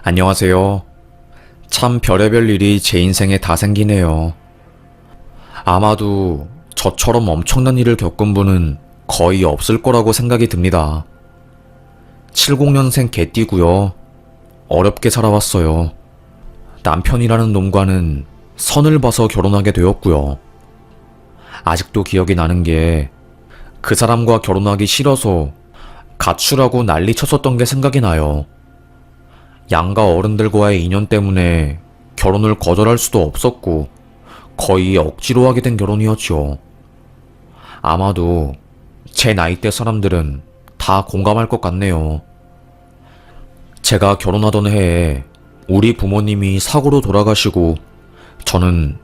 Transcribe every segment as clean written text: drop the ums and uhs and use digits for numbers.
안녕하세요. 참 별의별 일이 제 인생에 다 생기네요. 아마도 저처럼 엄청난 일을 겪은 분은 거의 없을 거라고 생각이 듭니다. 70년생 개띠고요. 어렵게 살아왔어요. 남편이라는 놈과는 선을 봐서 결혼하게 되었고요. 아직도 기억이 나는 게 그 사람과 결혼하기 싫어서 가출하고 난리 쳤었던 게 생각이 나요. 양가 어른들과의 인연 때문에 결혼을 거절할 수도 없었고 거의 억지로 하게 된 결혼이었죠. 아마도 제 나이대 사람들은 다 공감할 것 같네요. 제가 결혼하던 해에 우리 부모님이 사고로 돌아가시고 저는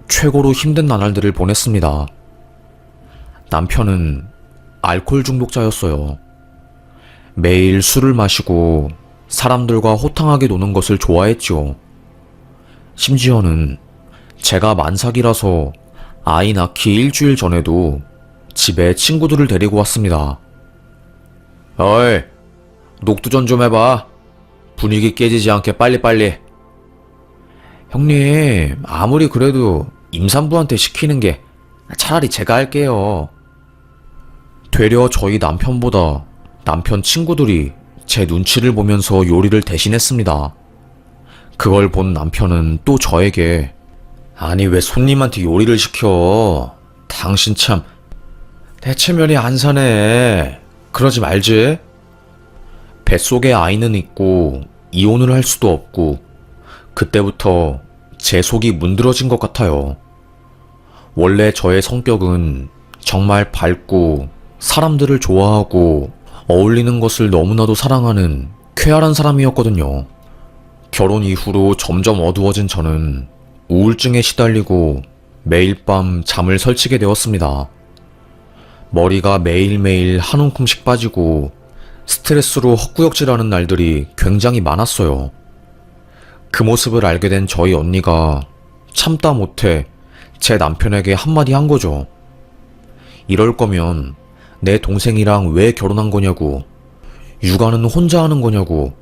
최고로 힘든 나날들을 보냈습니다. 남편은 알코올 중독자였어요. 매일 술을 마시고 사람들과 호탕하게 노는 것을 좋아했죠. 심지어는 제가 만삭이라서 아이 낳기 일주일 전에도 집에 친구들을 데리고 왔습니다. 어이, 녹두전 좀 해봐. 분위기 깨지지 않게 빨리빨리. 형님, 아무리 그래도 임산부한테 시키는 게 차라리 제가 할게요. 되려 저희 남편보다 남편 친구들이 제 눈치를 보면서 요리를 대신했습니다. 그걸 본 남편은 또 저에게 아니 왜 손님한테 요리를 시켜? 당신 참 대체면이 안 사네. 그러지 말지. 뱃속에 아이는 있고 이혼을 할 수도 없고 그때부터 제 속이 문드러진 것 같아요. 원래 저의 성격은 정말 밝고 사람들을 좋아하고 어울리는 것을 너무나도 사랑하는 쾌활한 사람이었거든요. 결혼 이후로 점점 어두워진 저는 우울증에 시달리고 매일 밤 잠을 설치게 되었습니다. 머리가 매일매일 한 움큼씩 빠지고 스트레스로 헛구역질하는 날들이 굉장히 많았어요. 그 모습을 알게 된 저희 언니가 참다 못해 제 남편에게 한마디 한 거죠. 이럴 거면 내 동생이랑 왜 결혼한 거냐고, 육아는 혼자 하는 거냐고,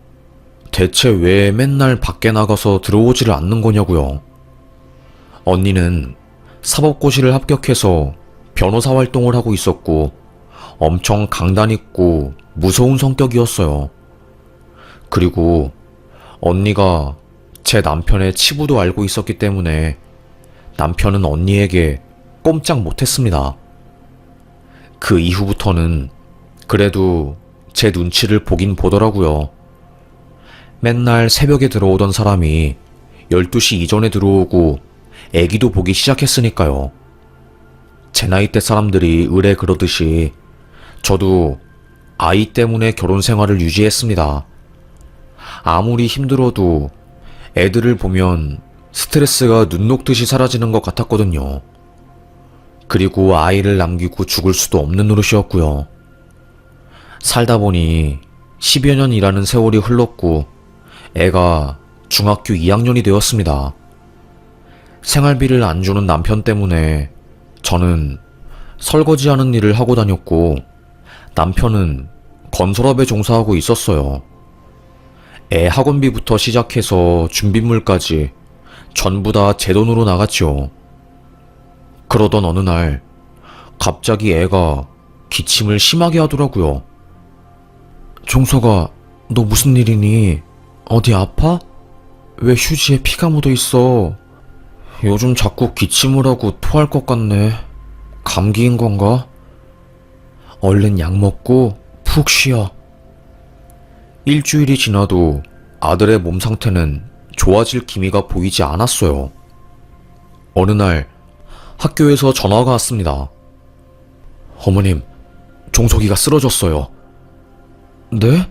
대체 왜 맨날 밖에 나가서 들어오지를 않는 거냐고요. 언니는 사법고시를 합격해서 변호사 활동을 하고 있었고 엄청 강단 있고 무서운 성격이었어요. 그리고 언니가 제 남편의 치부도 알고 있었기 때문에 남편은 언니에게 꼼짝 못했습니다. 그 이후부터는 그래도 제 눈치를 보긴 보더라고요. 맨날 새벽에 들어오던 사람이 12시 이전에 들어오고 애기도 보기 시작했으니까요. 제 나이대 사람들이 의뢰 그러듯이 저도 아이 때문에 결혼 생활을 유지했습니다. 아무리 힘들어도 애들을 보면 스트레스가 눈 녹듯이 사라지는 것 같았거든요. 그리고 아이를 남기고 죽을 수도 없는 노릇이었고요. 살다 보니 10여 년 일하는 세월이 흘렀고 애가 중학교 2학년이 되었습니다. 생활비를 안 주는 남편 때문에 저는 설거지하는 일을 하고 다녔고 남편은 건설업에 종사하고 있었어요. 애 학원비부터 시작해서 준비물까지 전부 다 제 돈으로 나갔죠. 그러던 어느 날 갑자기 애가 기침을 심하게 하더라고요. 종서가, 너 무슨 일이니? 어디 아파? 왜 휴지에 피가 묻어 있어? 요즘 자꾸 기침을 하고 토할 것 같네. 감기인 건가? 얼른 약 먹고 푹 쉬어. 일주일이 지나도 아들의 몸 상태는 좋아질 기미가 보이지 않았어요. 어느 날 학교에서 전화가 왔습니다. 어머님, 종석이가 쓰러졌어요. 네?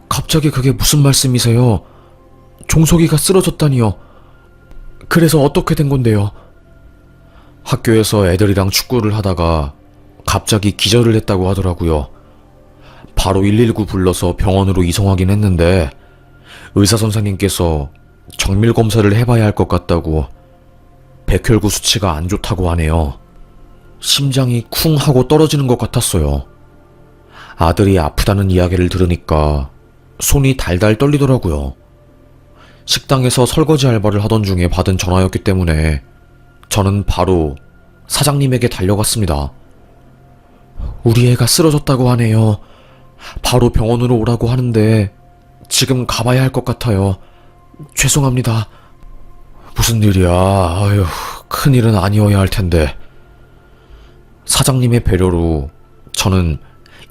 갑자기 그게 무슨 말씀이세요? 종석이가 쓰러졌다니요. 그래서 어떻게 된 건데요? 학교에서 애들이랑 축구를 하다가 갑자기 기절을 했다고 하더라고요. 바로 119 불러서 병원으로 이송하긴 했는데 의사 선생님께서 정밀 검사를 해봐야 할 것 같다고 백혈구 수치가 안 좋다고 하네요. 심장이 쿵 하고 떨어지는 것 같았어요. 아들이 아프다는 이야기를 들으니까 손이 달달 떨리더라고요. 식당에서 설거지 알바를 하던 중에 받은 전화였기 때문에 저는 바로 사장님에게 달려갔습니다. 우리 애가 쓰러졌다고 하네요. 바로 병원으로 오라고 하는데 지금 가봐야 할 것 같아요. 죄송합니다. 무슨 일이야. 아유, 큰일은 아니어야 할 텐데. 사장님의 배려로 저는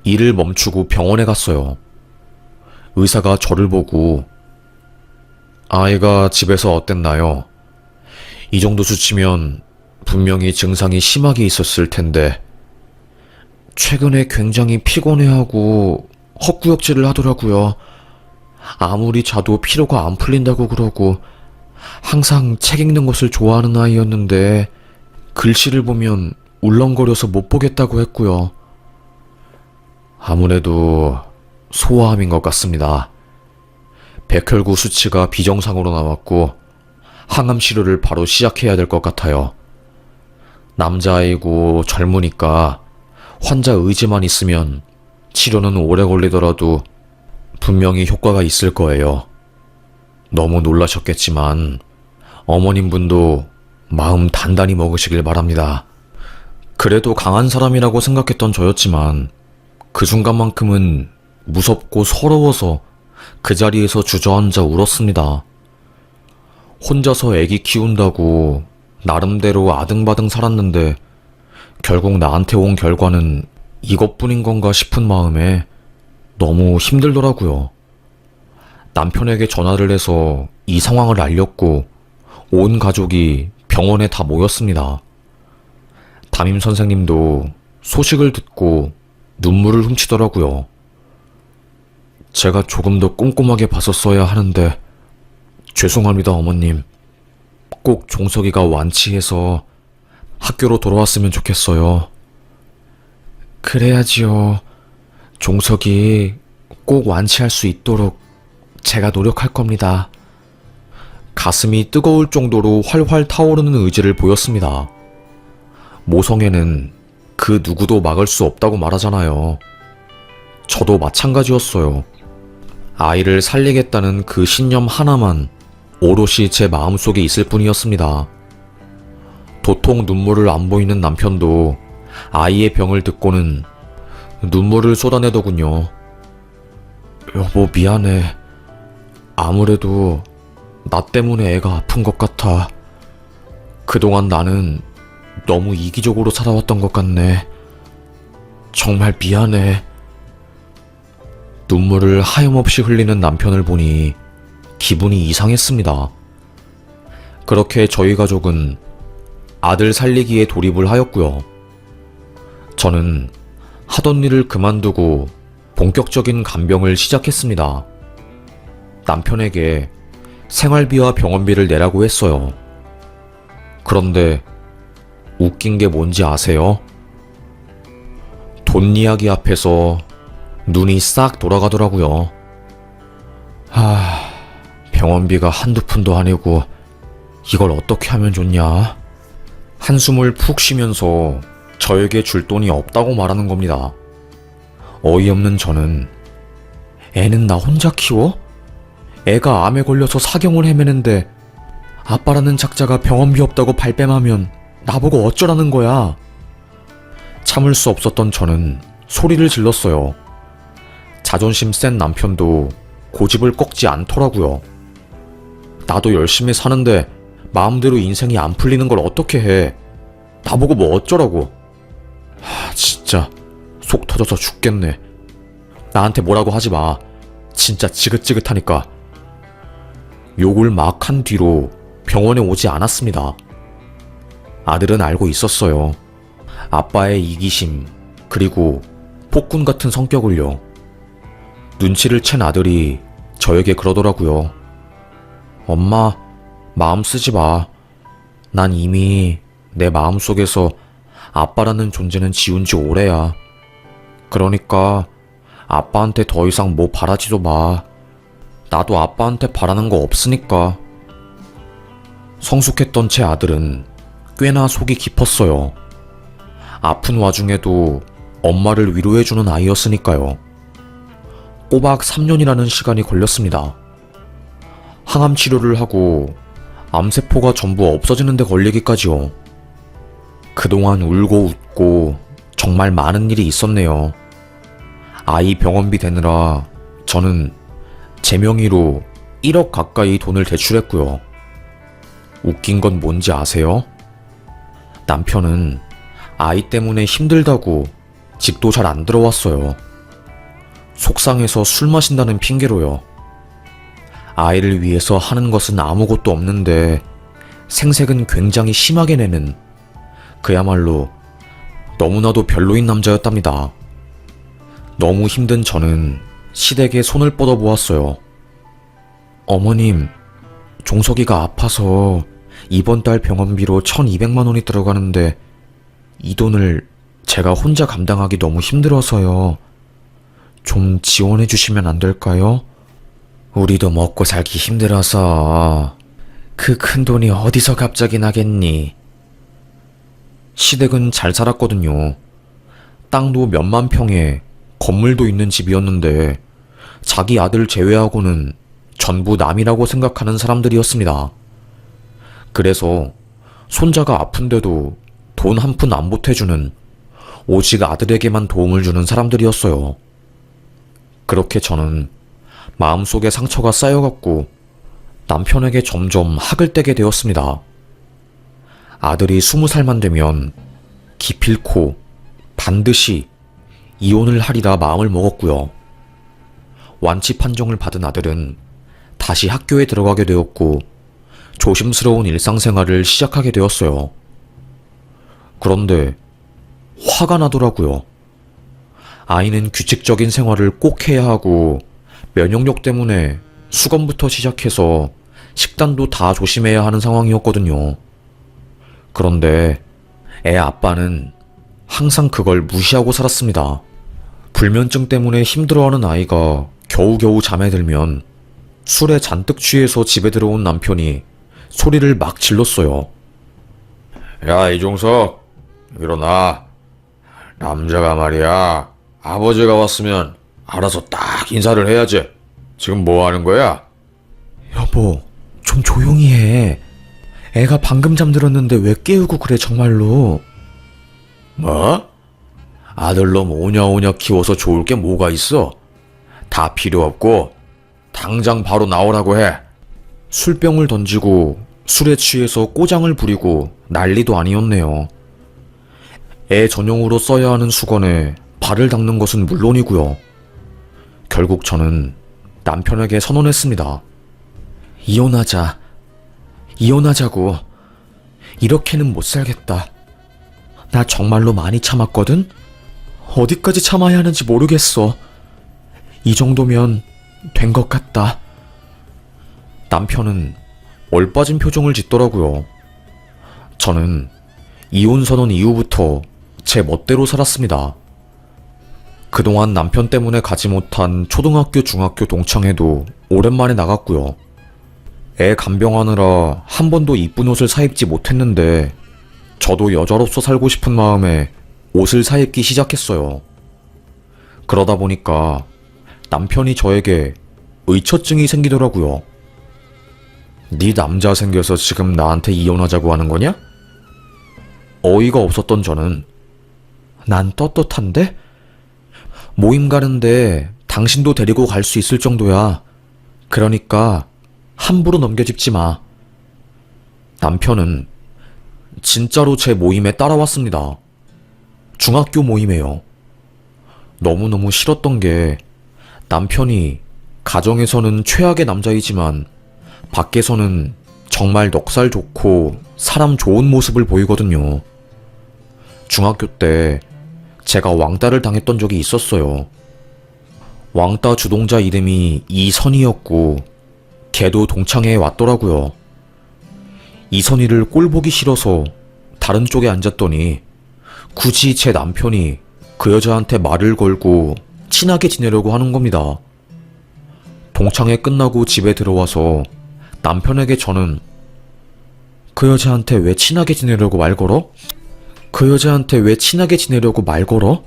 일을 멈추고 병원에 갔어요. 의사가 저를 보고 아이가 집에서 어땠나요? 이 정도 수치면 분명히 증상이 심하게 있었을 텐데 최근에 굉장히 피곤해하고 헛구역질을 하더라고요. 아무리 자도 피로가 안 풀린다고 그러고 항상 책 읽는 것을 좋아하는 아이였는데 글씨를 보면 울렁거려서 못 보겠다고 했고요. 아무래도 소아암인 것 같습니다. 백혈구 수치가 비정상으로 나왔고 항암 치료를 바로 시작해야 될 것 같아요. 남자아이고 젊으니까 환자 의지만 있으면 치료는 오래 걸리더라도 분명히 효과가 있을 거예요. 너무 놀라셨겠지만 어머님분도 마음 단단히 먹으시길 바랍니다. 그래도 강한 사람이라고 생각했던 저였지만 그 순간만큼은 무섭고 서러워서 그 자리에서 주저앉아 울었습니다. 혼자서 애기 키운다고 나름대로 아등바등 살았는데 결국 나한테 온 결과는 이것뿐인 건가 싶은 마음에 너무 힘들더라고요. 남편에게 전화를 해서 이 상황을 알렸고 온 가족이 병원에 다 모였습니다. 담임 선생님도 소식을 듣고 눈물을 훔치더라고요. 제가 조금 더 꼼꼼하게 봤었어야 하는데 죄송합니다, 어머님. 꼭 종석이가 완치해서 학교로 돌아왔으면 좋겠어요. 그래야지요. 종석이 꼭 완치할 수 있도록 제가 노력할 겁니다. 가슴이 뜨거울 정도로 활활 타오르는 의지를 보였습니다. 모성애는 그 누구도 막을 수 없다고 말하잖아요. 저도 마찬가지였어요. 아이를 살리겠다는 그 신념 하나만 오롯이 제 마음속에 있을 뿐이었습니다. 도통 눈물을 안 보이는 남편도 아이의 병을 듣고는 눈물을 쏟아내더군요. 여보, 미안해. 아무래도 나 때문에 애가 아픈 것 같아. 그동안 나는 너무 이기적으로 살아왔던 것 같네. 정말 미안해. 눈물을 하염없이 흘리는 남편을 보니 기분이 이상했습니다. 그렇게 저희 가족은 아들 살리기에 돌입을 하였고요. 저는 하던 일을 그만두고 본격적인 간병을 시작했습니다. 남편에게 생활비와 병원비를 내라고 했어요. 그런데 웃긴 게 뭔지 아세요? 돈 이야기 앞에서 눈이 싹 돌아가더라고요. 병원비가 한두 푼도 아니고 이걸 어떻게 하면 좋냐? 한숨을 푹 쉬면서 저에게 줄 돈이 없다고 말하는 겁니다. 어이없는 저는 애는 나 혼자 키워? 애가 암에 걸려서 사경을 헤매는데 아빠라는 작자가 병원비 없다고 발뺌하면 나보고 어쩌라는 거야? 참을 수 없었던 저는 소리를 질렀어요. 자존심 센 남편도 고집을 꺾지 않더라고요. 나도 열심히 사는데 마음대로 인생이 안 풀리는 걸 어떻게 해? 나보고 뭐 어쩌라고? 진짜 속 터져서 죽겠네. 나한테 뭐라고 하지 마. 진짜 지긋지긋하니까. 욕을 막 한 뒤로 병원에 오지 않았습니다. 아들은 알고 있었어요. 아빠의 이기심, 그리고 폭군 같은 성격을요. 눈치를 챈 아들이 저에게 그러더라고요. 엄마, 마음 쓰지 마. 난 이미 내 마음속에서 아빠라는 존재는 지운 지 오래야. 그러니까 아빠한테 더 이상 뭐 바라지도 마. 나도 아빠한테 바라는 거 없으니까. 성숙했던 제 아들은 꽤나 속이 깊었어요. 아픈 와중에도 엄마를 위로해주는 아이였으니까요. 꼬박 3년이라는 시간이 걸렸습니다. 항암 치료를 하고 암세포가 전부 없어지는 데 걸리기까지요. 그동안 울고 웃고 정말 많은 일이 있었네요. 아이 병원비 대느라 저는 제 명의로 1억 가까이 돈을 대출했고요. 웃긴 건 뭔지 아세요? 남편은 아이 때문에 힘들다고 집도 잘 안 들어왔어요. 속상해서 술 마신다는 핑계로요. 아이를 위해서 하는 것은 아무것도 없는데 생색은 굉장히 심하게 내는 그야말로 너무나도 별로인 남자였답니다. 너무 힘든 저는 시댁에 손을 뻗어보았어요. 어머님, 종석이가 아파서 이번 달 병원비로 1200만 원이 들어가는데 이 돈을 제가 혼자 감당하기 너무 힘들어서요. 좀 지원해 주시면 안 될까요? 우리도 먹고 살기 힘들어서 그 큰 돈이 어디서 갑자기 나겠니? 시댁은 잘 살았거든요. 땅도 몇만 평에 건물도 있는 집이었는데 자기 아들 제외하고는 전부 남이라고 생각하는 사람들이었습니다. 그래서 손자가 아픈데도 돈 한 푼 안 보태주는 오직 아들에게만 도움을 주는 사람들이었어요. 그렇게 저는 마음속에 상처가 쌓여갔고 남편에게 점점 학을 떼게 되었습니다. 아들이 20살만 되면 기필코 반드시 이혼을 하리라 마음을 먹었고요. 완치 판정을 받은 아들은 다시 학교에 들어가게 되었고 조심스러운 일상생활을 시작하게 되었어요. 그런데 화가 나더라고요. 아이는 규칙적인 생활을 꼭 해야 하고 면역력 때문에 수건부터 시작해서 식단도 다 조심해야 하는 상황이었거든요. 그런데 애 아빠는 항상 그걸 무시하고 살았습니다. 불면증 때문에 힘들어하는 아이가 겨우겨우 잠에 들면 술에 잔뜩 취해서 집에 들어온 남편이 소리를 막 질렀어요. 야, 이종석, 일어나. 남자가 말이야, 아버지가 왔으면 알아서 딱 인사를 해야지. 지금 뭐 하는 거야? 여보, 좀 조용히 해. 애가 방금 잠들었는데 왜 깨우고 그래, 정말로. 뭐? 아들놈 오냐오냐 키워서 좋을 게 뭐가 있어? 다 필요 없고 당장 바로 나오라고 해. 술병을 던지고 술에 취해서 꼬장을 부리고 난리도 아니었네요. 애 전용으로 써야 하는 수건에 발을 닦는 것은 물론이고요. 결국 저는 남편에게 선언했습니다. 이혼하자. 이혼하자고. 이렇게는 못 살겠다. 나 정말로 많이 참았거든? 어디까지 참아야 하는지 모르겠어. 이 정도면 된 것 같다. 남편은 얼빠진 표정을 짓더라고요. 저는 이혼 선언 이후부터 제 멋대로 살았습니다. 그동안 남편 때문에 가지 못한 초등학교, 중학교 동창회도 오랜만에 나갔고요. 애 간병하느라 한 번도 이쁜 옷을 사입지 못했는데 저도 여자로서 살고 싶은 마음에 옷을 사입기 시작했어요. 그러다 보니까 남편이 저에게 의처증이 생기더라고요. 네 남자 생겨서 지금 나한테 이혼하자고 하는 거냐? 어이가 없었던 저는 난 떳떳한데? 모임 가는데 당신도 데리고 갈 수 있을 정도야. 그러니까 함부로 넘겨짚지 마. 남편은 진짜로 제 모임에 따라왔습니다. 중학교 모임에요. 너무너무 싫었던 게 남편이 가정에서는 최악의 남자이지만 밖에서는 정말 넉살 좋고 사람 좋은 모습을 보이거든요. 중학교 때 제가 왕따를 당했던 적이 있었어요. 왕따 주동자 이름이 이선희였고 걔도 동창회에 왔더라고요. 이선희를 꼴보기 싫어서 다른 쪽에 앉았더니 굳이 제 남편이 그 여자한테 말을 걸고 친하게 지내려고 하는 겁니다. 동창회 끝나고 집에 들어와서 남편에게 저는 그 여자한테 왜 친하게 지내려고 말 걸어? 그 여자한테 왜 친하게 지내려고 말 걸어?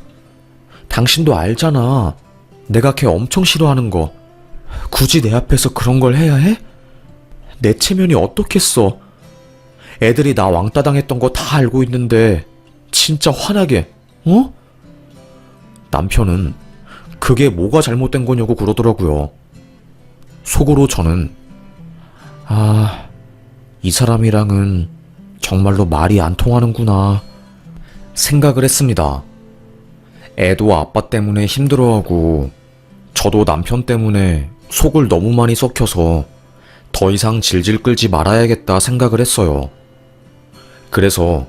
당신도 알잖아. 내가 걔 엄청 싫어하는 거. 굳이 내 앞에서 그런 걸 해야 해? 내 체면이 어떻겠어. 애들이 나 왕따 당했던 거 다 알고 있는데 진짜 화나게, 어? 남편은 그게 뭐가 잘못된 거냐고 그러더라고요. 속으로 저는 이 사람이랑은 정말로 말이 안 통하는구나 생각을 했습니다. 애도 아빠 때문에 힘들어하고 저도 남편 때문에 속을 너무 많이 썩혀서 더 이상 질질 끌지 말아야겠다 생각을 했어요. 그래서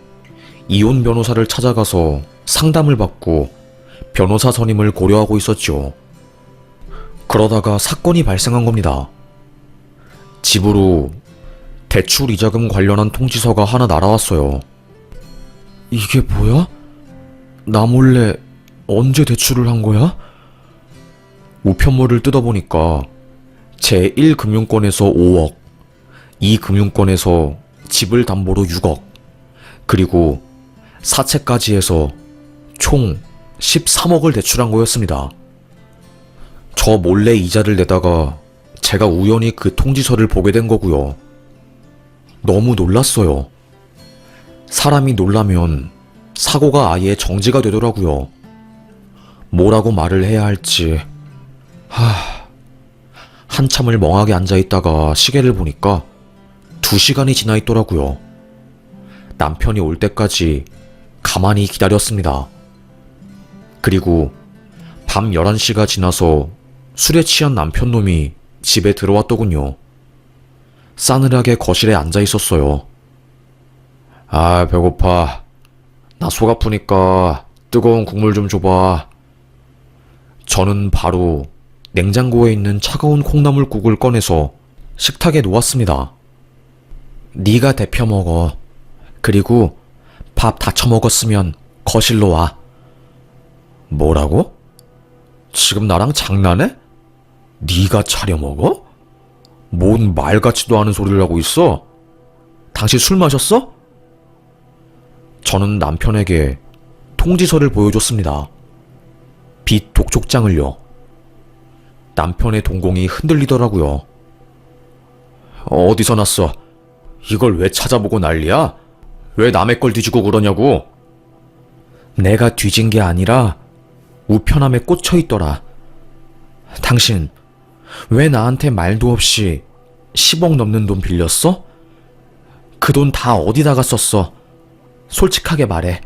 이혼 변호사를 찾아가서 상담을 받고 변호사 선임을 고려하고 있었죠. 그러다가 사건이 발생한 겁니다. 집으로 대출 이자금 관련한 통지서가 하나 날아왔어요. 이게 뭐야? 나 몰래 언제 대출을 한 거야? 우편물을 뜯어보니까 제1금융권에서 5억, 2금융권에서 집을 담보로 6억, 그리고 사채까지 해서 총 13억을 대출한 거였습니다. 저 몰래 이자를 내다가 제가 우연히 그 통지서를 보게 된 거고요. 너무 놀랐어요. 사람이 놀라면 사고가 아예 정지가 되더라고요. 뭐라고 말을 해야 할지. 한참을 멍하게 앉아있다가 시계를 보니까 2시간이 지나 있더라고요. 남편이 올 때까지 가만히 기다렸습니다. 그리고 밤 11시가 지나서 술에 취한 남편놈이 집에 들어왔더군요. 싸늘하게 거실에 앉아 있었어요. 배고파. 나 속 아프니까 뜨거운 국물 좀 줘봐. 저는 바로 냉장고에 있는 차가운 콩나물국을 꺼내서 식탁에 놓았습니다. 네가 데펴 먹어. 그리고 밥 다 처먹었으면 거실로 와. 뭐라고? 지금 나랑 장난해? 네가 차려 먹어? 뭔 말 같지도 않은 소리를 하고 있어? 당신 술 마셨어? 저는 남편에게 통지서를 보여줬습니다. 빚 독촉장을요. 남편의 동공이 흔들리더라고요. 어디서 났어? 이걸 왜 찾아보고 난리야? 왜 남의 걸 뒤지고 그러냐고? 내가 뒤진 게 아니라 우편함에 꽂혀 있더라. 당신 왜 나한테 말도 없이 10억 넘는 돈 빌렸어? 그 돈 다 어디다가 썼어? 솔직하게 말해.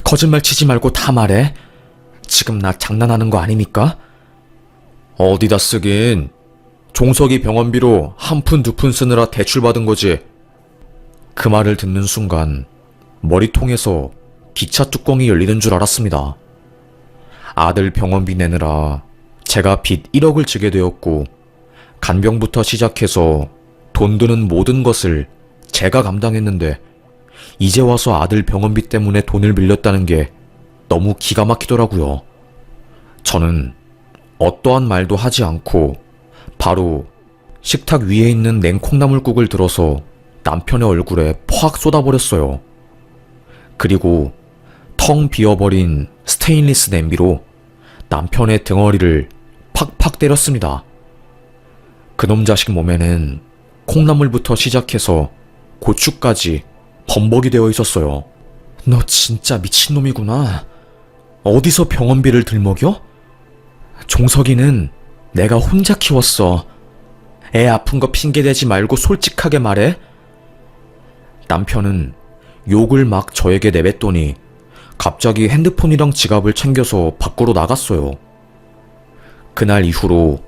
거짓말 치지 말고 다 말해. 지금 나 장난하는 거 아닙니까? 어디다 쓰긴. 종석이 병원비로 한 푼 두 푼 쓰느라 대출받은 거지. 그 말을 듣는 순간 머리통에서 기차 뚜껑이 열리는 줄 알았습니다. 아들 병원비 내느라 제가 빚 1억을 지게 되었고 간병부터 시작해서 돈 드는 모든 것을 제가 감당했는데 이제 와서 아들 병원비 때문에 돈을 빌렸다는 게 너무 기가 막히더라고요. 저는 어떠한 말도 하지 않고 바로 식탁 위에 있는 냉콩나물국을 들어서 남편의 얼굴에 퍽 쏟아버렸어요. 그리고 텅 비어버린 스테인리스 냄비로 남편의 등허리를 팍팍 때렸습니다. 그놈 자식 몸에는 콩나물부터 시작해서 고추까지 범벅이 되어 있었어요. 너 진짜 미친놈이구나. 어디서 병원비를 들먹여? 종석이는 내가 혼자 키웠어. 애 아픈 거 핑계대지 말고 솔직하게 말해. 남편은 욕을 막 저에게 내뱉더니 갑자기 핸드폰이랑 지갑을 챙겨서 밖으로 나갔어요. 그날 이후로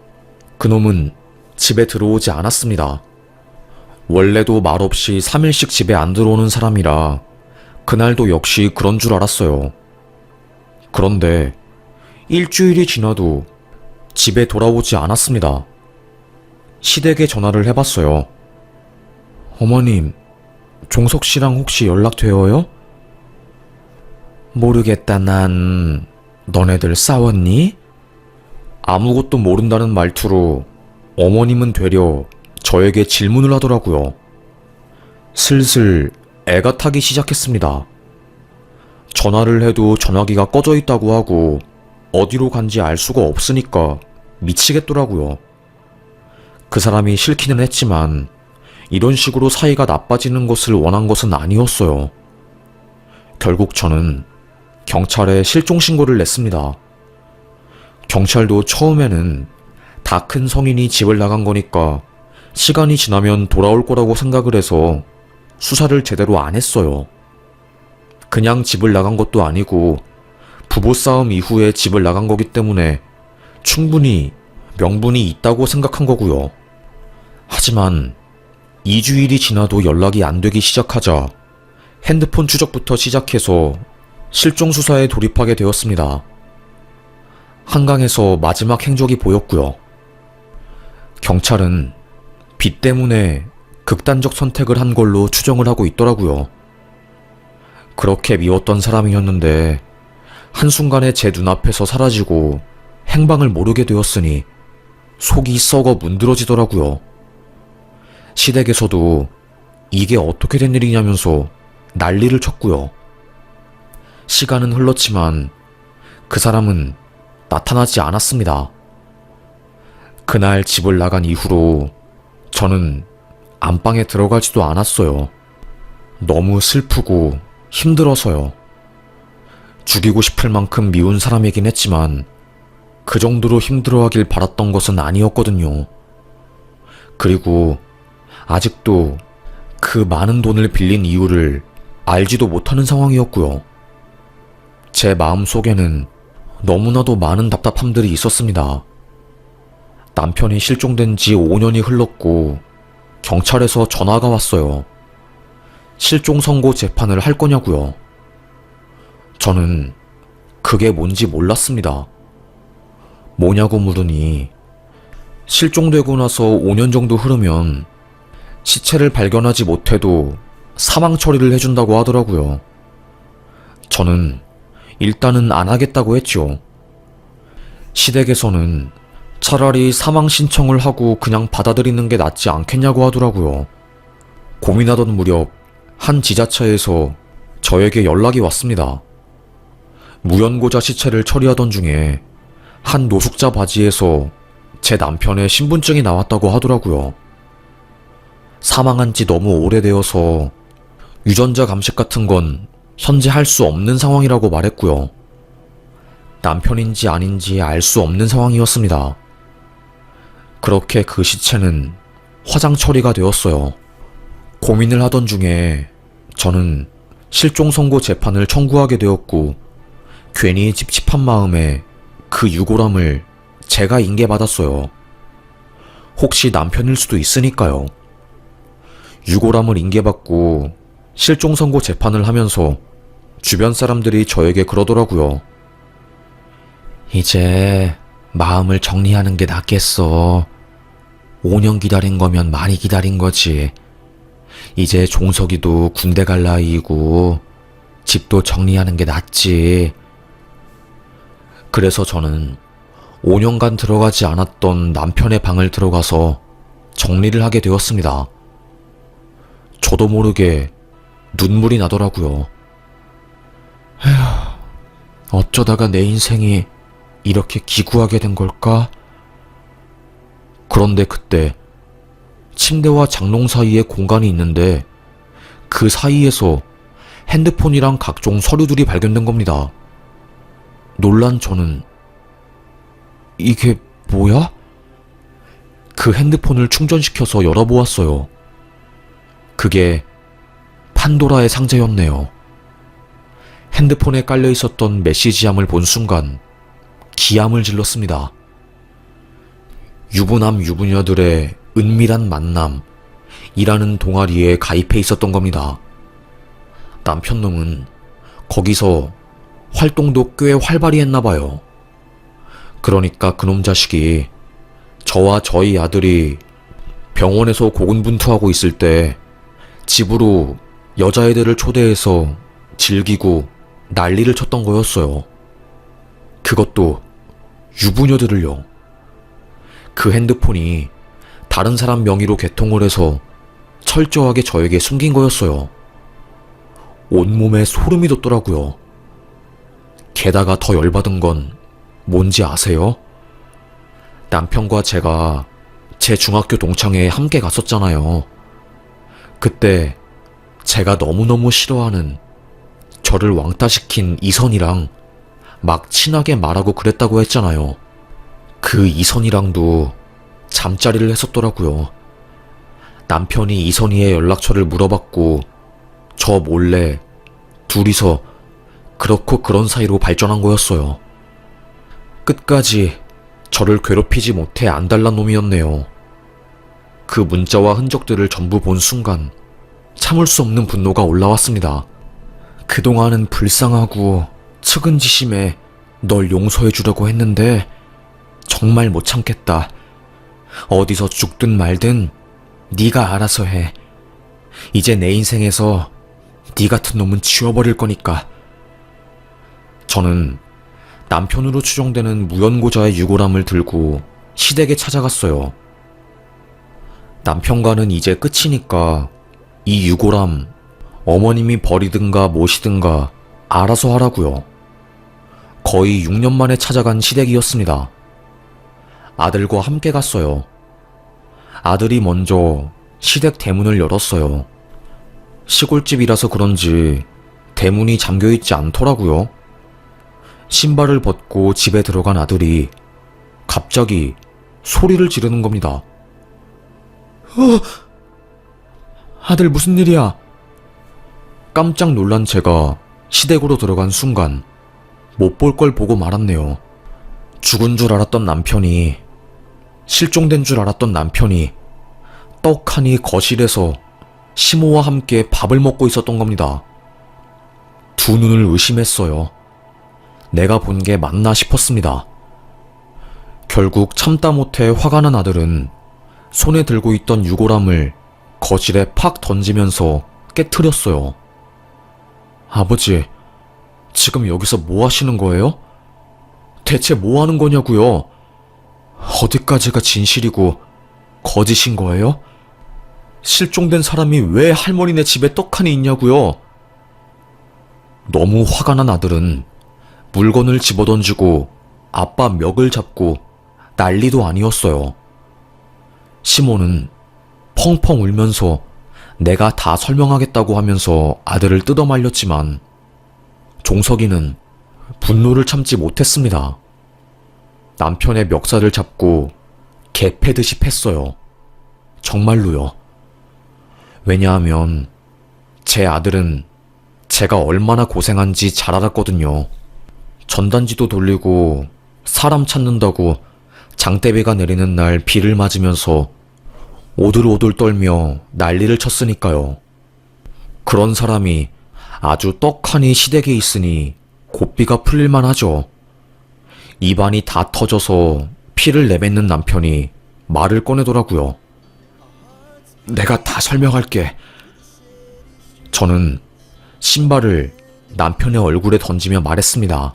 그놈은 집에 들어오지 않았습니다. 원래도 말없이 3일씩 집에 안 들어오는 사람이라 그날도 역시 그런 줄 알았어요. 그런데 일주일이 지나도 집에 돌아오지 않았습니다. 시댁에 전화를 해봤어요. 어머님, 종석 씨랑 혹시 연락돼요? 모르겠다, 난. 너네들 싸웠니? 아무것도 모른다는 말투로 어머님은 되려 저에게 질문을 하더라고요. 슬슬 애가 타기 시작했습니다. 전화를 해도 전화기가 꺼져 있다고 하고 어디로 간지 알 수가 없으니까 미치겠더라고요. 그 사람이 싫기는 했지만 이런 식으로 사이가 나빠지는 것을 원한 것은 아니었어요. 결국 저는 경찰에 실종 신고를 냈습니다. 경찰도 처음에는 다 큰 성인이 집을 나간 거니까 시간이 지나면 돌아올 거라고 생각을 해서 수사를 제대로 안 했어요. 그냥 집을 나간 것도 아니고 부부싸움 이후에 집을 나간 거기 때문에 충분히 명분이 있다고 생각한 거고요. 하지만 2주일이 지나도 연락이 안 되기 시작하자 핸드폰 추적부터 시작해서 실종 수사에 돌입하게 되었습니다. 한강에서 마지막 행적이 보였고요. 경찰은 빚 때문에 극단적 선택을 한 걸로 추정을 하고 있더라고요. 그렇게 미웠던 사람이었는데 한순간에 제 눈앞에서 사라지고 행방을 모르게 되었으니 속이 썩어 문드러지더라고요. 시댁에서도 이게 어떻게 된 일이냐면서 난리를 쳤고요. 시간은 흘렀지만 그 사람은 나타나지 않았습니다. 그날 집을 나간 이후로 저는 안방에 들어가지도 않았어요. 너무 슬프고 힘들어서요. 죽이고 싶을 만큼 미운 사람이긴 했지만 그 정도로 힘들어하길 바랐던 것은 아니었거든요. 그리고 아직도 그 많은 돈을 빌린 이유를 알지도 못하는 상황이었고요. 제 마음 속에는 너무나도 많은 답답함들이 있었습니다. 남편이 실종된 지 5년이 흘렀고 경찰에서 전화가 왔어요. 실종 선고 재판을 할 거냐고요. 저는 그게 뭔지 몰랐습니다. 뭐냐고 물으니 실종되고 나서 5년 정도 흐르면 시체를 발견하지 못해도 사망 처리를 해준다고 하더라고요. 저는 일단은 안 하겠다고 했죠. 시댁에서는 차라리 사망 신청을 하고 그냥 받아들이는 게 낫지 않겠냐고 하더라고요. 고민하던 무렵 한 지자체에서 저에게 연락이 왔습니다. 무연고자 시체를 처리하던 중에 한 노숙자 바지에서 제 남편의 신분증이 나왔다고 하더라고요. 사망한 지 너무 오래되어서 유전자 감식 같은 건 현재 할 수 없는 상황이라고 말했고요. 남편인지 아닌지 알 수 없는 상황이었습니다. 그렇게 그 시체는 화장 처리가 되었어요. 고민을 하던 중에 저는 실종 선고 재판을 청구하게 되었고 괜히 찝찝한 마음에 그 유골함을 제가 인계받았어요. 혹시 남편일 수도 있으니까요. 유골함을 인계받고 실종 선고 재판을 하면서 주변 사람들이 저에게 그러더라고요. 이제 마음을 정리하는 게 낫겠어. 5년 기다린 거면 많이 기다린 거지. 이제 종석이도 군대 갈 나이이고 집도 정리하는 게 낫지. 그래서 저는 5년간 들어가지 않았던 남편의 방을 들어가서 정리를 하게 되었습니다. 저도 모르게 눈물이 나더라고요. 에휴, 어쩌다가 내 인생이 이렇게 기구하게 된 걸까? 그런데 그때 침대와 장롱 사이에 공간이 있는데 그 사이에서 핸드폰이랑 각종 서류들이 발견된 겁니다. 놀란 저는 이게 뭐야? 그 핸드폰을 충전시켜서 열어보았어요. 그게 판도라의 상자였네요. 핸드폰에 깔려 있었던 메시지함을 본 순간 기함을 질렀습니다. 유부남 유부녀들의 은밀한 만남이라는 동아리에 가입해 있었던 겁니다. 남편놈은 거기서 활동도 꽤 활발히 했나봐요. 그러니까 그놈 자식이 저와 저희 아들이 병원에서 고군분투하고 있을 때 집으로 여자애들을 초대해서 즐기고 난리를 쳤던 거였어요. 그것도 유부녀들을요. 그 핸드폰이 다른 사람 명의로 개통을 해서 철저하게 저에게 숨긴 거였어요. 온몸에 소름이 돋더라고요. 게다가 더 열받은 건 뭔지 아세요? 남편과 제가 제 중학교 동창회에 함께 갔었잖아요. 그때 제가 너무너무 싫어하는 저를 왕따시킨 이선이랑 막 친하게 말하고 그랬다고 했잖아요. 그 이선이랑도 잠자리를 했었더라고요. 남편이 이선이의 연락처를 물어봤고 저 몰래 둘이서 그렇고 그런 사이로 발전한 거였어요. 끝까지 저를 괴롭히지 못해 안달난 놈이었네요. 그 문자와 흔적들을 전부 본 순간 참을 수 없는 분노가 올라왔습니다. 그동안은 불쌍하고 측은지심에 널 용서해주려고 했는데 정말 못 참겠다. 어디서 죽든 말든 네가 알아서 해. 이제 내 인생에서 네 같은 놈은 지워버릴 거니까. 저는 남편으로 추정되는 무연고자의 유골함을 들고 시댁에 찾아갔어요. 남편과는 이제 끝이니까 이 유골함 어머님이 버리든가 모시든가 알아서 하라고요. 거의 6년 만에 찾아간 시댁이었습니다. 아들과 함께 갔어요. 아들이 먼저 시댁 대문을 열었어요. 시골집이라서 그런지 대문이 잠겨있지 않더라고요. 신발을 벗고 집에 들어간 아들이 갑자기 소리를 지르는 겁니다. 아들 무슨 일이야? 깜짝 놀란 제가 시댁으로 들어간 순간 못 볼 걸 보고 말았네요. 죽은 줄 알았던 남편이, 실종된 줄 알았던 남편이 떡하니 거실에서 시모와 함께 밥을 먹고 있었던 겁니다. 두 눈을 의심했어요. 내가 본 게 맞나 싶었습니다. 결국 참다 못해 화가 난 아들은 손에 들고 있던 유골함을 거실에 팍 던지면서 깨트렸어요. 아버지, 지금 여기서 뭐 하시는 거예요? 대체 뭐 하는 거냐고요? 어디까지가 진실이고 거짓인 거예요? 실종된 사람이 왜 할머니네 집에 떡하니 있냐고요? 너무 화가 난 아들은 물건을 집어던지고 아빠 멱을 잡고 난리도 아니었어요. 시모는 펑펑 울면서 내가 다 설명하겠다고 하면서 아들을 뜯어말렸지만 종석이는 분노를 참지 못했습니다. 남편의 멱살을 잡고 개 패듯이 팼어요. 정말로요. 왜냐하면 제 아들은 제가 얼마나 고생한지 잘 알았거든요. 전단지도 돌리고 사람 찾는다고 장대비가 내리는 날 비를 맞으면서 오들오들 떨며 난리를 쳤으니까요. 그런 사람이 아주 떡하니 시댁에 있으니 고삐가 풀릴만 하죠. 입안이 다 터져서 피를 내뱉는 남편이 말을 꺼내더라고요. 내가 다 설명할게. 저는 신발을 남편의 얼굴에 던지며 말했습니다.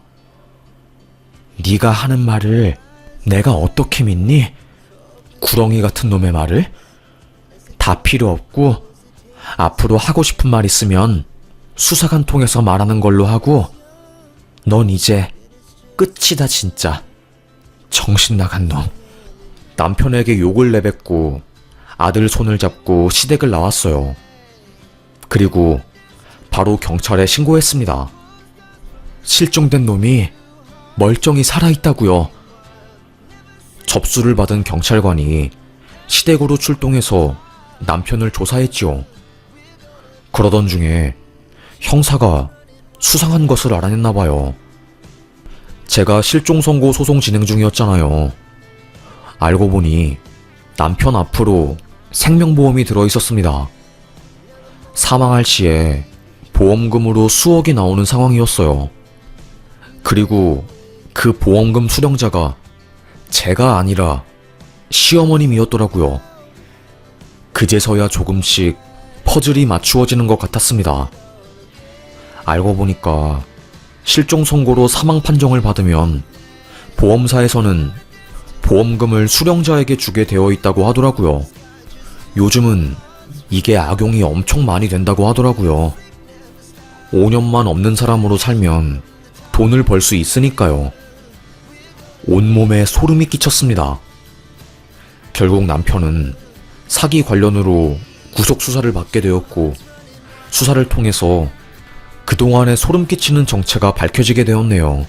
네가 하는 말을 내가 어떻게 믿니? 구렁이 같은 놈의 말을? 다 필요 없고 앞으로 하고 싶은 말 있으면 수사관 통해서 말하는 걸로 하고 넌 이제 끝이다 진짜. 정신 나간 놈. 남편에게 욕을 내뱉고 아들 손을 잡고 시댁을 나왔어요. 그리고 바로 경찰에 신고했습니다. 실종된 놈이 멀쩡히 살아있다고요. 접수를 받은 경찰관이 시댁으로 출동해서 남편을 조사했지요. 그러던 중에 형사가 수상한 것을 알아냈나봐요. 제가 실종선고 소송 진행 중이었잖아요. 알고 보니 남편 앞으로 생명보험이 들어있었습니다. 사망할 시에 보험금으로 수억이 나오는 상황이었어요. 그리고 그 보험금 수령자가 제가 아니라 시어머님이었더라고요. 그제서야 조금씩 퍼즐이 맞추어지는 것 같았습니다. 알고 보니까 실종 선고로 사망 판정을 받으면 보험사에서는 보험금을 수령자에게 주게 되어 있다고 하더라고요. 요즘은 이게 악용이 엄청 많이 된다고 하더라고요. 5년만 없는 사람으로 살면 돈을 벌 수 있으니까요. 온몸에 소름이 끼쳤습니다. 결국 남편은 사기 관련으로 구속 수사를 받게 되었고, 수사를 통해서 그동안의 소름 끼치는 정체가 밝혀지게 되었네요.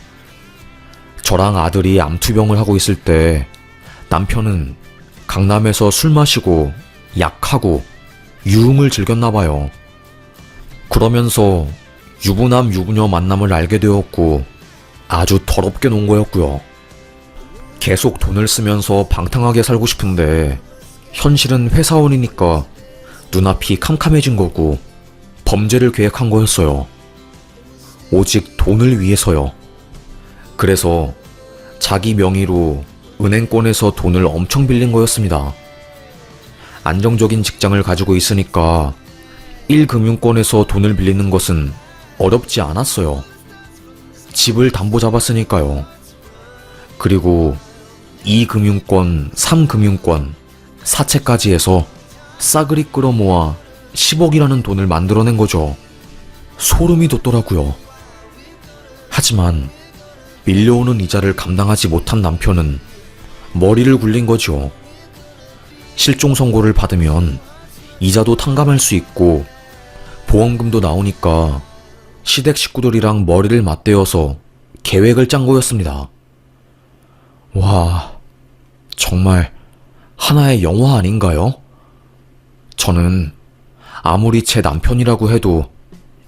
저랑 아들이 암투병을 하고 있을 때 남편은 강남에서 술 마시고 약하고 유흥을 즐겼나봐요. 그러면서 유부남 유부녀 만남을 알게 되었고 아주 더럽게 논 거였고요. 계속 돈을 쓰면서 방탕하게 살고 싶은데 현실은 회사원이니까 눈앞이 캄캄해진 거고 범죄를 계획한 거였어요. 오직 돈을 위해서요. 그래서 자기 명의로 은행권에서 돈을 엄청 빌린 거였습니다. 안정적인 직장을 가지고 있으니까 1금융권에서 돈을 빌리는 것은 어렵지 않았어요. 집을 담보 잡았으니까요. 그리고 2금융권, 3금융권, 사채까지 해서 싸그리 끌어모아 10억이라는 돈을 만들어낸 거죠. 소름이 돋더라고요. 하지만 밀려오는 이자를 감당하지 못한 남편은 머리를 굴린 거죠. 실종 선고를 받으면 이자도 탕감할 수 있고 보험금도 나오니까 시댁 식구들이랑 머리를 맞대어서 계획을 짠 거였습니다. 와, 정말 하나의 영화 아닌가요? 저는 아무리 제 남편이라고 해도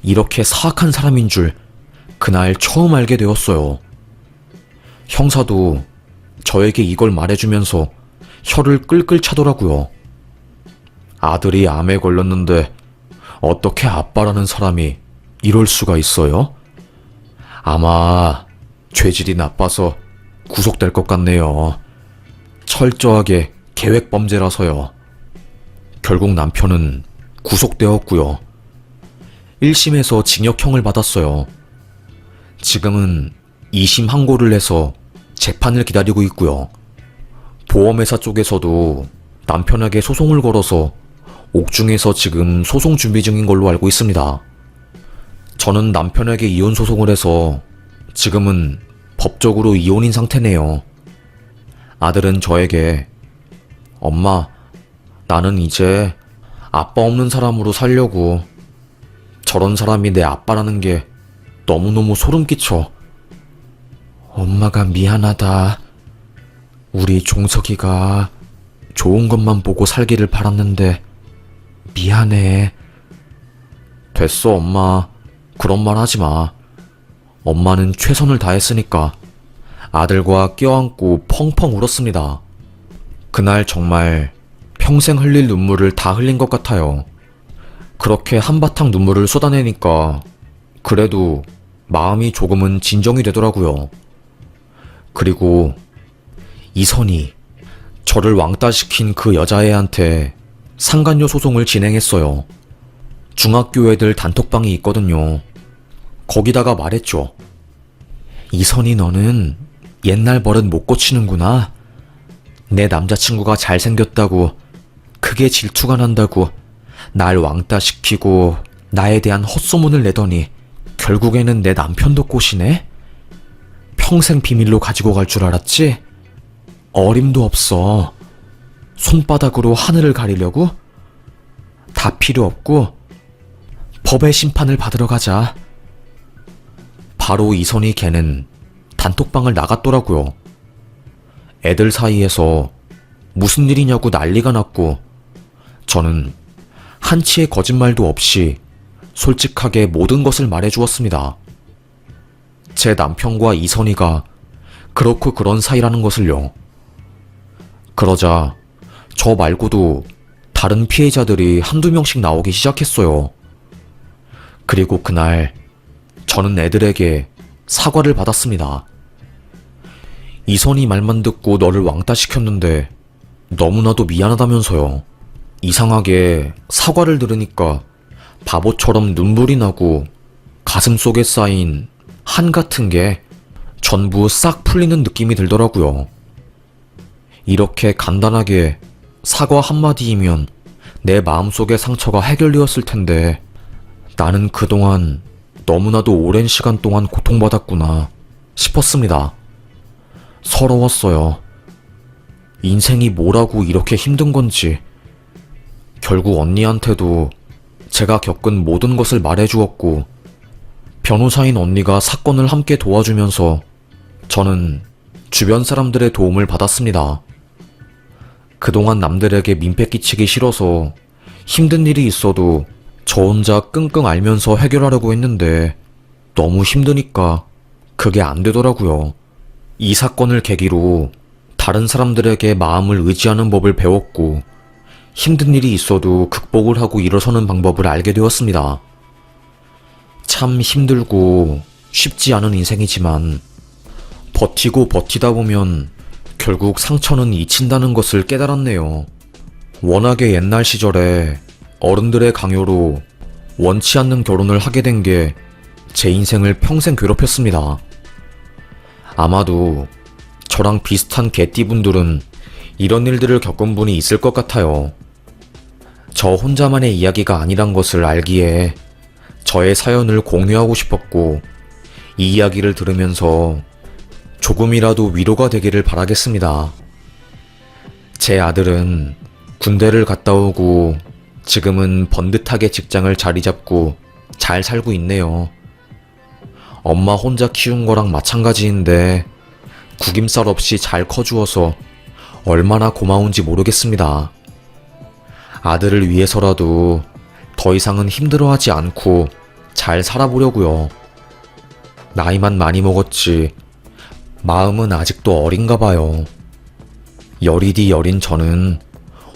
이렇게 사악한 사람인 줄 그날 처음 알게 되었어요. 형사도 저에게 이걸 말해주면서 혀를 끌끌 차더라고요. 아들이 암에 걸렸는데 어떻게 아빠라는 사람이 이럴 수가 있어요? 아마 죄질이 나빠서 구속될 것 같네요. 철저하게 계획범죄라서요. 결국 남편은 구속되었고요. 1심에서 징역형을 받았어요. 지금은 2심 항고를 해서 재판을 기다리고 있고요. 보험회사 쪽에서도 남편에게 소송을 걸어서 옥중에서 지금 소송 준비 중인 걸로 알고 있습니다. 저는 남편에게 이혼 소송을 해서 지금은 법적으로 이혼인 상태네요. 아들은 저에게 엄마, 나는 이제 아빠 없는 사람으로 살려고. 저런 사람이 내 아빠라는 게 너무너무 소름 끼쳐. 엄마가 미안하다. 우리 종석이가 좋은 것만 보고 살기를 바랐는데 미안해. 됐어, 엄마. 그런 말 하지 마. 엄마는 최선을 다했으니까. 아들과 껴안고 펑펑 울었습니다. 그날 정말 평생 흘릴 눈물을 다 흘린 것 같아요. 그렇게 한바탕 눈물을 쏟아내니까 그래도 마음이 조금은 진정이 되더라고요. 그리고 이선이, 저를 왕따시킨 그 여자애한테 상간녀 소송을 진행했어요. 중학교 애들 단톡방이 있거든요. 거기다가 말했죠. 이선이, 너는 옛날 버릇 못 고치는구나. 내 남자친구가 잘생겼다고, 그게 질투가 난다고 날 왕따시키고 나에 대한 헛소문을 내더니 결국에는 내 남편도 꼬시네? 평생 비밀로 가지고 갈 줄 알았지? 어림도 없어. 손바닥으로 하늘을 가리려고? 다 필요 없고 법의 심판을 받으러 가자. 바로 이선희 걔는 단톡방을 나갔더라고요. 애들 사이에서 무슨 일이냐고 난리가 났고 저는 한치의 거짓말도 없이 솔직하게 모든 것을 말해주었습니다. 제 남편과 이선희가 그렇고 그런 사이라는 것을요. 그러자 저 말고도 다른 피해자들이 한두 명씩 나오기 시작했어요. 그리고 그날 저는 애들에게 사과를 받았습니다. 이선희 말만 듣고 너를 왕따시켰는데 너무나도 미안하다면서요. 이상하게 사과를 들으니까 바보처럼 눈물이 나고 가슴속에 쌓인 한 같은 게 전부 싹 풀리는 느낌이 들더라고요. 이렇게 간단하게 사과 한마디이면 내 마음속의 상처가 해결되었을 텐데 나는 그동안 너무나도 오랜 시간 동안 고통받았구나 싶었습니다. 서러웠어요. 인생이 뭐라고 이렇게 힘든 건지. 결국 언니한테도 제가 겪은 모든 것을 말해주었고, 변호사인 언니가 사건을 함께 도와주면서 저는 주변 사람들의 도움을 받았습니다. 그동안 남들에게 민폐 끼치기 싫어서 힘든 일이 있어도 저 혼자 끙끙 앓면서 해결하려고 했는데 너무 힘드니까 그게 안 되더라고요. 이 사건을 계기로 다른 사람들에게 마음을 의지하는 법을 배웠고, 힘든 일이 있어도 극복을 하고 일어서는 방법을 알게 되었습니다. 참 힘들고 쉽지 않은 인생이지만 버티고 버티다 보면 결국 상처는 잊힌다는 것을 깨달았네요. 워낙에 옛날 시절에 어른들의 강요로 원치 않는 결혼을 하게 된 게 제 인생을 평생 괴롭혔습니다. 아마도 저랑 비슷한 개띠분들은 이런 일들을 겪은 분이 있을 것 같아요. 저 혼자만의 이야기가 아니란 것을 알기에 저의 사연을 공유하고 싶었고, 이 이야기를 들으면서 조금이라도 위로가 되기를 바라겠습니다. 제 아들은 군대를 갔다 오고 지금은 번듯하게 직장을 자리 잡고 잘 살고 있네요. 엄마 혼자 키운 거랑 마찬가지인데 구김살 없이 잘 커주어서 얼마나 고마운지 모르겠습니다. 아들을 위해서라도 더 이상은 힘들어하지 않고 잘 살아보려고요. 나이만 많이 먹었지 마음은 아직도 어린가 봐요. 여리디 여린 저는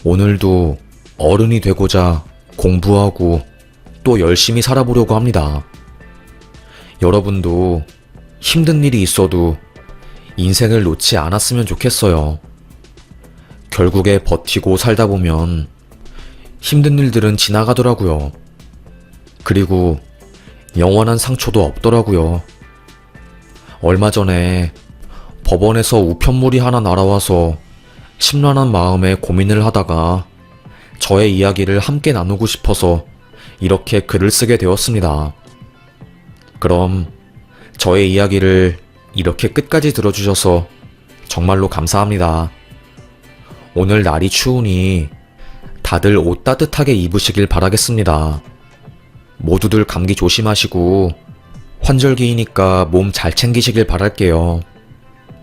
오늘도 어른이 되고자 공부하고 또 열심히 살아보려고 합니다. 여러분도 힘든 일이 있어도 인생을 놓지 않았으면 좋겠어요. 결국에 버티고 살다 보면 힘든 일들은 지나가더라고요. 그리고 영원한 상처도 없더라고요. 얼마 전에 법원에서 우편물이 하나 날아와서 심란한 마음에 고민을 하다가 저의 이야기를 함께 나누고 싶어서 이렇게 글을 쓰게 되었습니다. 그럼 저의 이야기를 이렇게 끝까지 들어주셔서 정말로 감사합니다. 오늘 날이 추우니 다들 옷 따뜻하게 입으시길 바라겠습니다. 모두들 감기 조심하시고 환절기이니까 몸 잘 챙기시길 바랄게요.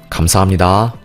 감사합니다.